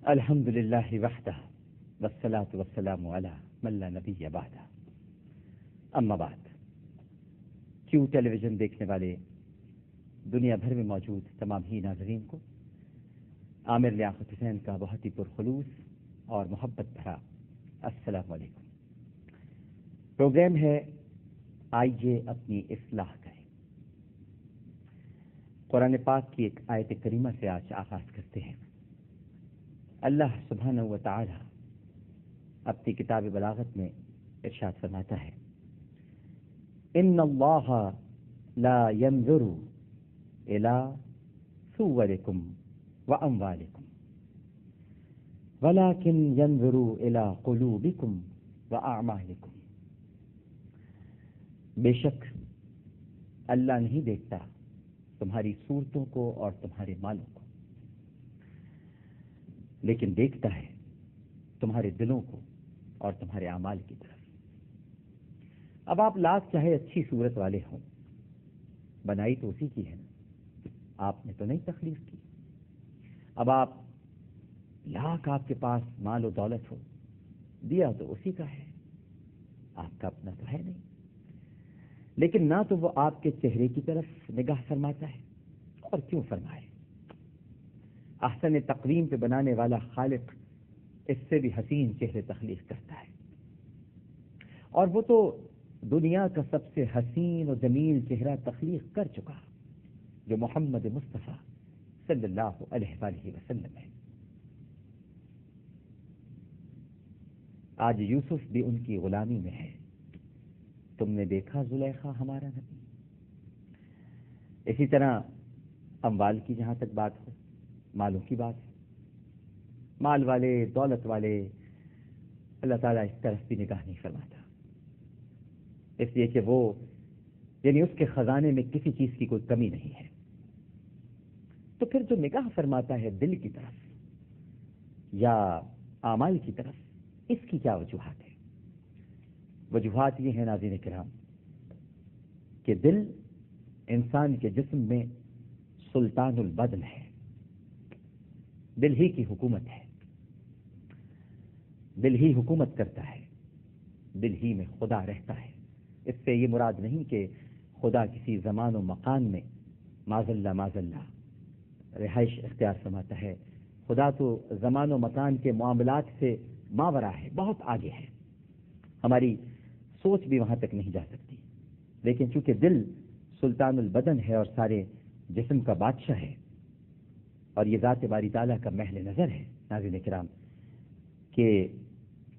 الحمد للہ وحدہ والصلاۃ والسلام علی من لا نبی بعدہ، اما بعد۔ کیو ٹیلی ویژن دیکھنے والے دنیا بھر میں موجود تمام ہی ناظرین کو عامر لیاقت حسین کا بہت ہی پرخلوص اور محبت بھرا السلام علیکم۔ پروگرام ہے آئیے اپنی اصلاح کریں۔ قرآن پاک کی ایک آیت کریمہ سے آج آغاز کرتے ہیں۔ اللہ سبحانہ و تعالی اپنی کتاب بلاغت میں ارشاد فرماتا ہے، ان اللہ لا ينظر الى صورکم واموالکم ولكن ينظر الى قلوبکم واعمالکم۔ بے شک اللہ نہیں دیکھتا تمہاری صورتوں کو اور تمہارے مالوں کو، لیکن دیکھتا ہے تمہارے دلوں کو اور تمہارے اعمال کی طرف۔ اب آپ لاکھ چاہے اچھی صورت والے ہوں، بنائی تو اسی کی ہے نا، آپ نے تو نہیں تخلیق کی۔ اب آپ لاکھ آپ کے پاس مال و دولت ہو، دیا تو اسی کا ہے، آپ کا اپنا تو ہے نہیں۔ لیکن نہ تو وہ آپ کے چہرے کی طرف نگاہ فرماتا ہے، اور کیوں فرمائے، احسن تقویم پہ بنانے والا خالق اس سے بھی حسین چہرے تخلیق کرتا ہے، اور وہ تو دنیا کا سب سے حسین و جمیل چہرہ تخلیق کر چکا جو محمد مصطفیٰ صلی اللہ علیہ وآلہ وسلم ہے۔ آج یوسف بھی ان کی غلامی میں ہے۔ تم نے دیکھا زلیخا ہمارا نبی۔ اسی طرح اموال کی جہاں تک بات ہو، مالوں کی بات ہے، مال والے دولت والے اللہ تعالیٰ اس طرف بھی نگاہ نہیں فرماتا، اس لیے کہ وہ یعنی اس کے خزانے میں کسی چیز کی کوئی کمی نہیں ہے۔ تو پھر جو نگاہ فرماتا ہے دل کی طرف یا اعمال کی طرف، اس کی کیا وجوہات ہے؟ وجوہات یہ ہیں ناظرین کرام کہ دل انسان کے جسم میں سلطان البدن ہے، دل ہی کی حکومت ہے، دل ہی حکومت کرتا ہے، دل ہی میں خدا رہتا ہے۔ اس سے یہ مراد نہیں کہ خدا کسی زمان و مکان میں معاذ اللہ رہائش اختیار فرماتا ہے۔ خدا تو زمان و مکان کے معاملات سے ماورا ہے، بہت آگے ہے، ہماری سوچ بھی وہاں تک نہیں جا سکتی۔ لیکن چونکہ دل سلطان البدن ہے اور سارے جسم کا بادشاہ ہے، اور یہ ذات باری تعالیٰ کا محل نظر ہے ناظرین کرام کہ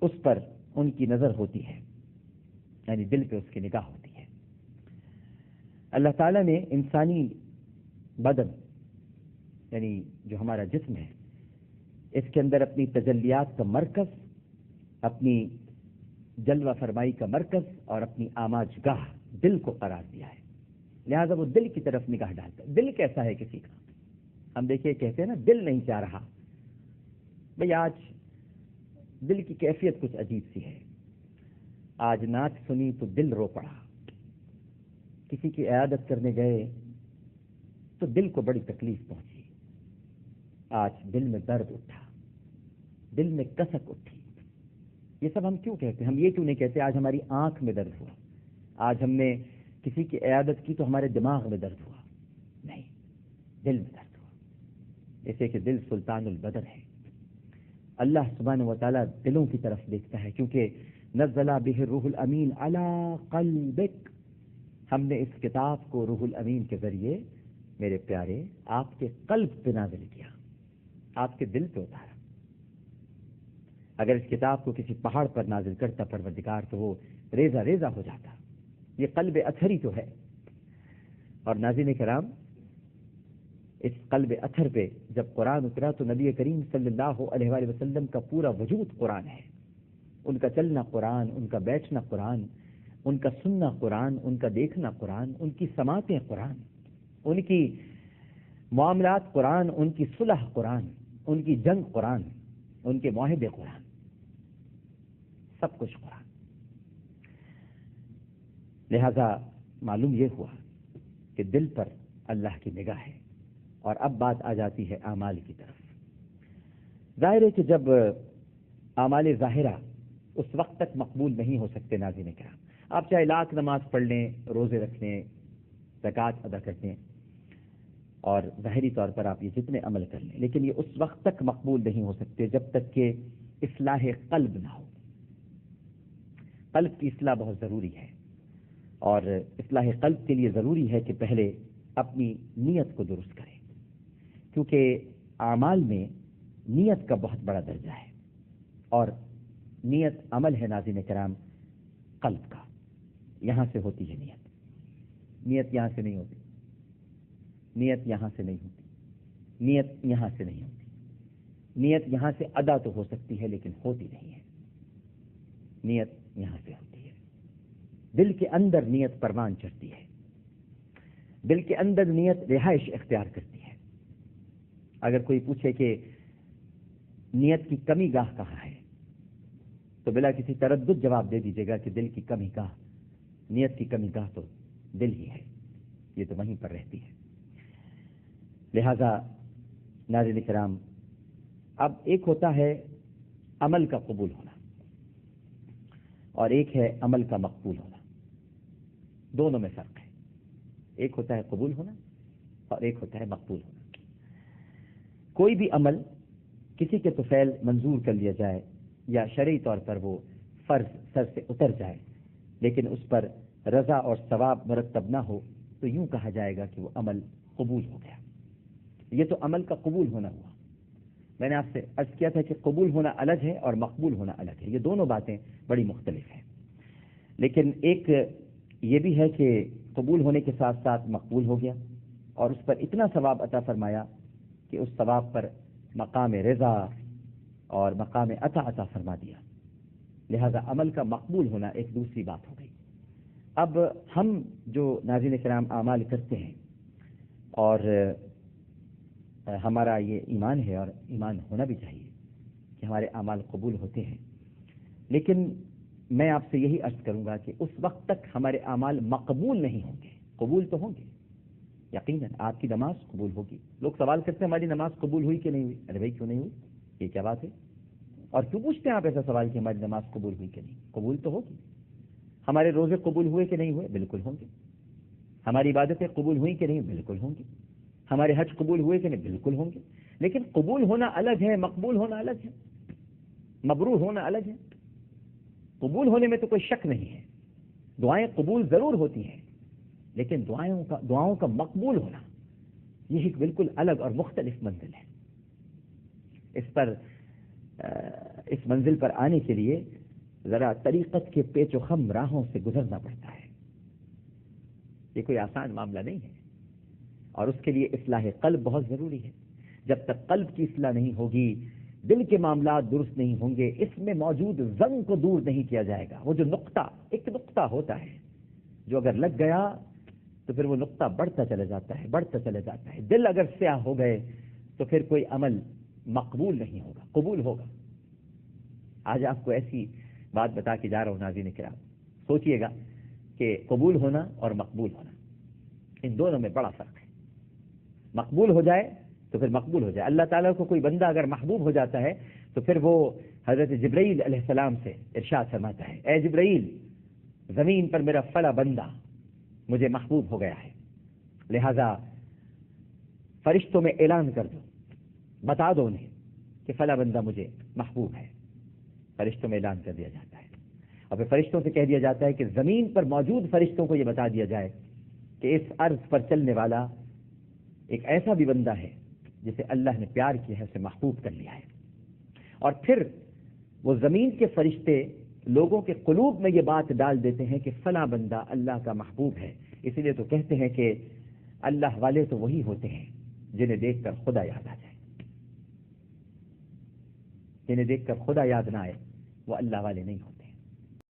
اس پر ان کی نظر ہوتی ہے، یعنی دل پہ اس کی نگاہ ہوتی ہے۔ اللہ تعالیٰ نے انسانی بدن یعنی جو ہمارا جسم ہے، اس کے اندر اپنی تجلیات کا مرکز، اپنی جلوہ فرمائی کا مرکز اور اپنی آماج گاہ دل کو قرار دیا ہے، لہذا وہ دل کی طرف نگاہ ڈالتا ہے۔ دل کیسا ہے کسی کا؟ ہم دیکھیے کہتے ہیں نا دل نہیں چاہ رہا، بھئی آج دل کی کیفیت کچھ عجیب سی ہے، آج نعت سنی تو دل رو پڑا، کسی کی عیادت کرنے گئے تو دل کو بڑی تکلیف پہنچی، آج دل میں درد اٹھا، دل میں کسک اٹھی۔ یہ سب ہم کیوں کہتے ہیں؟ ہم یہ کیوں نہیں کہتے آج ہماری آنکھ میں درد ہوا، آج ہم نے کسی کی عیادت کی تو ہمارے دماغ میں درد ہوا؟ نہیں، دل میں درد ہوا، اسے کہ دل سلطان البدن ہے۔ اللہ سبحانہ و تعالیٰ دلوں کی طرف دیکھتا ہے، کیونکہ نزل بہ الروح الامین علی قلبک، ہم نے اس کتاب کو روح الامین کے ذریعے میرے پیارے آپ کے قلب پہ نازل کیا، آپ کے دل پہ اتارا۔ اگر اس کتاب کو کسی پہاڑ پر نازل کرتا پروردگار تو وہ ریزہ ریزہ ہو جاتا۔ یہ قلب اطہر ہی تو ہے، اور ناظرین کرام اس قلب اطہر پہ جب قرآن اترا تو نبی کریم صلی اللہ علیہ وآلہ وسلم کا پورا وجود قرآن ہے، ان کا چلنا قرآن، ان کا بیٹھنا قرآن، ان کا سننا قرآن، ان کا دیکھنا قرآن، ان کی سماعتیں قرآن، ان کی معاملات قرآن، ان کی صلح قرآن، ان کی جنگ قرآن، ان کے معاہدے قرآن، سب کچھ قرآن۔ لہذا معلوم یہ ہوا کہ دل پر اللہ کی نگاہ ہے۔ اور اب بات آ جاتی ہے اعمال کی طرف۔ ظاہر ہے کہ جب اعمال ظاہرہ اس وقت تک مقبول نہیں ہو سکتے ناظرین کرام، آپ چاہے لاکھ نماز پڑھ لیں، روزے رکھ لیں، زکوٰۃ ادا کر لیں، اور ظاہری طور پر آپ یہ جتنے عمل کر لیں، لیکن یہ اس وقت تک مقبول نہیں ہو سکتے جب تک کہ اصلاح قلب نہ ہو۔ قلب کی اصلاح بہت ضروری ہے، اور اصلاح قلب کے لیے ضروری ہے کہ پہلے اپنی نیت کو درست کریں، کیونکہ اعمال میں نیت کا بہت بڑا درجہ ہے، اور نیت عمل ہے ناظرین کرام قلب کا، یہاں سے ہوتی ہے نیت یہاں سے نہیں ہوتی، نیت یہاں سے نہیں ہوتی، نیت یہاں سے نہیں ہوتی، نیت یہاں سے ادا تو ہو سکتی ہے لیکن ہوتی نہیں ہے، نیت یہاں سے ہوتی ہے، دل کے اندر نیت پروان چڑھتی ہے، دل کے اندر نیت رہائش اختیار کرتی ہے۔ اگر کوئی پوچھے کہ نیت کی کمی گاہ کہاں ہے، تو بلا کسی تردد جواب دے دیجیے گا کہ دل کی کمی گاہ، نیت کی کمی گاہ تو دل ہی ہے، یہ تو وہیں پر رہتی ہے۔ لہذا ناظرین کرام، اب ایک ہوتا ہے عمل کا قبول ہونا اور ایک ہے عمل کا مقبول ہونا، دونوں میں فرق ہے۔ ایک ہوتا ہے قبول ہونا اور ایک ہوتا ہے مقبول ہونا۔ کوئی بھی عمل کسی کے طفیل منظور کر لیا جائے یا شرعی طور پر وہ فرض سر سے اتر جائے لیکن اس پر رضا اور ثواب مرتب نہ ہو تو یوں کہا جائے گا کہ وہ عمل قبول ہو گیا۔ یہ تو عمل کا قبول ہونا ہوا۔ میں نے آپ سے عرض کیا تھا کہ قبول ہونا الگ ہے اور مقبول ہونا الگ ہے، یہ دونوں باتیں بڑی مختلف ہیں، لیکن ایک یہ بھی ہے کہ قبول ہونے کے ساتھ ساتھ مقبول ہو گیا اور اس پر اتنا ثواب عطا فرمایا کہ اس ثواب پر مقام رضا اور مقام عطا فرما دیا، لہذا عمل کا مقبول ہونا ایک دوسری بات ہو گئی۔ اب ہم جو ناظرین کرام اعمال کرتے ہیں اور ہمارا یہ ایمان ہے اور ایمان ہونا بھی چاہیے کہ ہمارے اعمال قبول ہوتے ہیں، لیکن میں آپ سے یہی عرض کروں گا کہ اس وقت تک ہمارے اعمال مقبول نہیں ہوں گے، قبول تو ہوں گے یقیناً۔ آپ کی نماز قبول ہوگی، لوگ سوال کرتے ہیں ہماری نماز قبول ہوئی کہ نہیں ہوئی؟ ارے بھائی کیوں نہیں ہوئی؟ یہ کیا بات ہے؟ اور کیوں پوچھتے ہیں آپ ایسا سوال کہ ہماری نماز قبول ہوئی کہ نہیں؟ قبول تو ہوگی۔ ہمارے روزے قبول ہوئے کہ نہیں ہوئے؟ بالکل ہوں گے۔ ہماری عبادتیں قبول ہوئی کہ نہیں؟ بالکل ہوں گی۔ ہمارے حج قبول ہوئے کہ نہیں؟ بالکل ہوں گے۔ لیکن قبول ہونا الگ ہے، مقبول ہونا الگ ہے، مبرور ہونا الگ ہے۔ قبول ہونے میں تو کوئی شک نہیں ہے، دعائیں قبول ضرور ہوتی ہیں، لیکن دعاؤں کا مقبول ہونا یہ ایک بالکل الگ اور مختلف منزل ہے۔ اس منزل پر آنے کے لیے ذرا طریقت کے پیچ و خم راہوں سے گزرنا پڑتا ہے، یہ کوئی آسان معاملہ نہیں ہے، اور اس کے لیے اصلاح قلب بہت ضروری ہے۔ جب تک قلب کی اصلاح نہیں ہوگی، دل کے معاملات درست نہیں ہوں گے، اس میں موجود زنگ کو دور نہیں کیا جائے گا۔ وہ جو ایک نقطہ ہوتا ہے جو اگر لگ گیا تو پھر وہ نقطہ بڑھتا چلا جاتا ہے۔ دل اگر سیاہ ہو گئے تو پھر کوئی عمل مقبول نہیں ہوگا، قبول ہوگا۔ آج آپ کو ایسی بات بتا کے جا رہا ہوں ناظرین کرام، سوچئے گا کہ قبول ہونا اور مقبول ہونا، ان دونوں میں بڑا فرق ہے۔ مقبول ہو جائے تو پھر مقبول ہو جائے۔ اللہ تعالیٰ کو کوئی بندہ اگر محبوب ہو جاتا ہے تو پھر وہ حضرت جبرائیل علیہ السلام سے ارشاد فرماتا ہے، اے جبرائیل، زمین پر میرا فلاں بندہ مجھے محبوب ہو گیا ہے، لہذا فرشتوں میں اعلان کر دو، بتا دو انہیں کہ فلاں بندہ مجھے محبوب ہے۔ فرشتوں میں اعلان کر دیا جاتا ہے، اور پھر فرشتوں سے کہہ دیا جاتا ہے کہ زمین پر موجود فرشتوں کو یہ بتا دیا جائے کہ اس عرض پر چلنے والا ایک ایسا بھی بندہ ہے جسے اللہ نے پیار کیا ہے، اسے محبوب کر لیا ہے۔ اور پھر وہ زمین کے فرشتے لوگوں کے قلوب میں یہ بات ڈال دیتے ہیں کہ فلاں بندہ اللہ کا محبوب ہے۔ اسی لیے تو کہتے ہیں کہ اللہ والے تو وہی ہوتے ہیں جنہیں دیکھ کر خدا یاد آ جائے، جنہیں دیکھ کر خدا یاد نہ آئے وہ اللہ والے نہیں ہوتے۔